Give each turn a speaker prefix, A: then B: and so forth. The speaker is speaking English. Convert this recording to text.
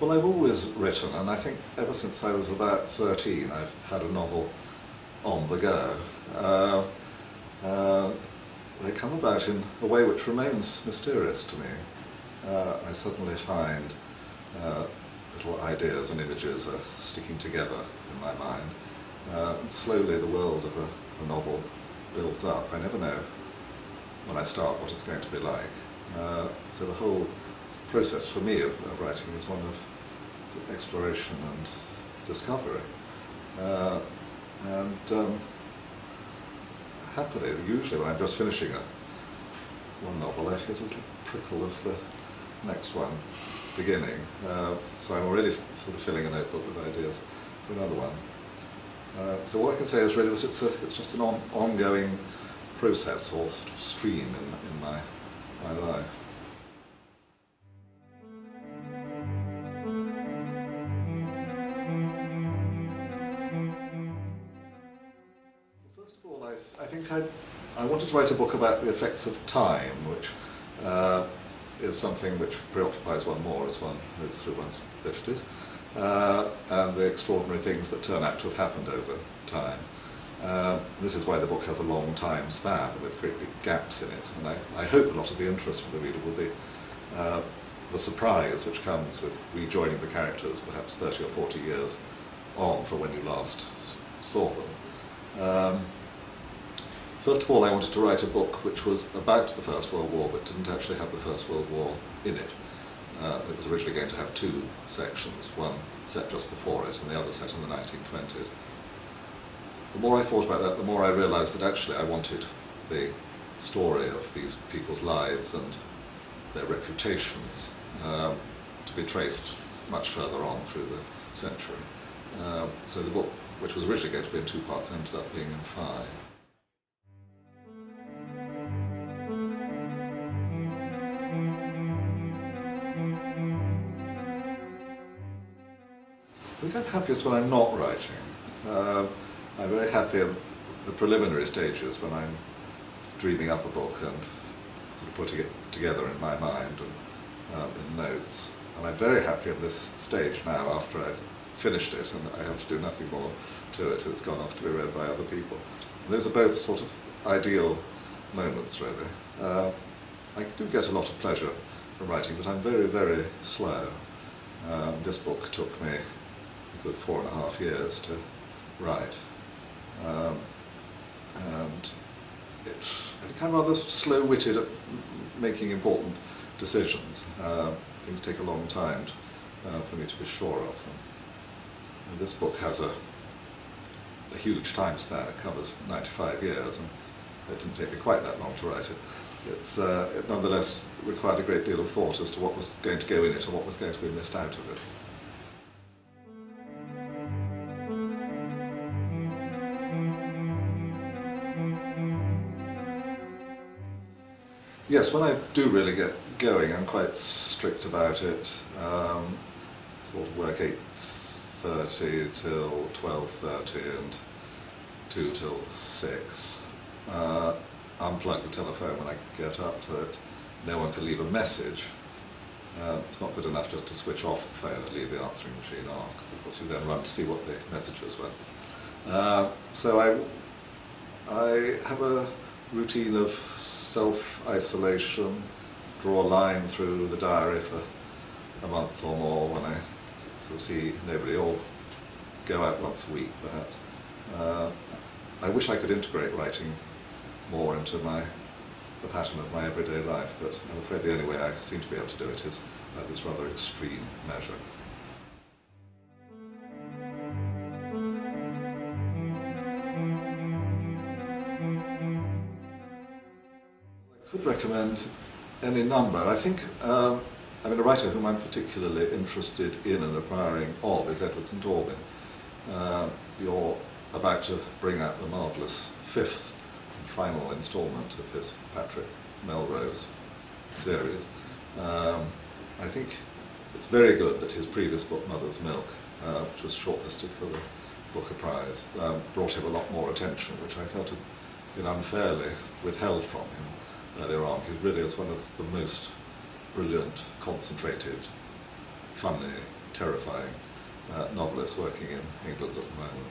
A: Well, I've always written, and I think ever since I was about 13 I've had a novel on the go. They come about in a way which remains mysterious to me. I suddenly find little ideas and images are sticking together in my mind, and slowly the world of a novel builds up. I never know when I start what it's going to be like. So the whole process for me of writing is one of exploration and discovery. Happily, usually when I'm just finishing one novel, I get a little prickle of the next one beginning. So I'm already sort of filling a notebook with ideas for another one. So what I can say is really that it's just an ongoing process or sort of stream in my life. First of all, I think I wanted to write a book about the effects of time, which is something which preoccupies one more as one moves through one's 50s, and the extraordinary things that turn out to have happened over time. This is why the book has a long time span with great big gaps in it, and I hope a lot of the interest from the reader will be the surprise which comes with rejoining the characters perhaps 30 or 40 years on from when you last saw them. First of all, I wanted to write a book which was about the First World War but didn't actually have the First World War in it. It was originally going to have two sections, one set just before it and the other set in the 1920s. The more I thought about that, the more I realised that actually I wanted the story of these people's lives and their reputations to be traced much further on through the century. So the book, which was originally going to be in 2 parts, ended up being in 5. I think I'm happiest when I'm not writing. I'm very happy in the preliminary stages when I'm dreaming up a book and sort of putting it together in my mind and in notes. And I'm very happy in this stage now after I've finished it and I have to do nothing more to it. It's gone off to be read by other people. And those are both sort of ideal moments, really. I do get a lot of pleasure from writing, but I'm very, very slow. This book took me a good 4.5 years to write. And I think I'm rather slow-witted at making important decisions. Things take a long time for me to be sure of them. And this book has a huge time span. It covers 95 years, and it didn't take me quite that long to write it. It nonetheless required a great deal of thought as to what was going to go in it and what was going to be missed out of it. Yes, when I do really get going, I'm quite strict about it. Sort of work 8:30 till 12:30 and 2 till 6. Unplug the telephone when I get up so that no one can leave a message. It's not good enough just to switch off the phone and leave the answering machine on, because of course you then run to see what the messages were. So I have a routine of self-isolation, draw a line through the diary for a month or more when I sort of see nobody, or go out once a week perhaps. I wish I could integrate writing more into the pattern of my everyday life, but I'm afraid the only way I seem to be able to do it is by this rather extreme measure. I could recommend any number. I think, a writer whom I'm particularly interested in and admiring of is Edward St. Aubyn. You're about to bring out the marvellous 5th and final instalment of his Patrick Melrose series. I think it's very good that his previous book, Mother's Milk, which was shortlisted for the Booker Prize, brought him a lot more attention, which I felt had been unfairly withheld from him earlier on. He really is one of the most brilliant, concentrated, funny, terrifying novelist working in England at the moment.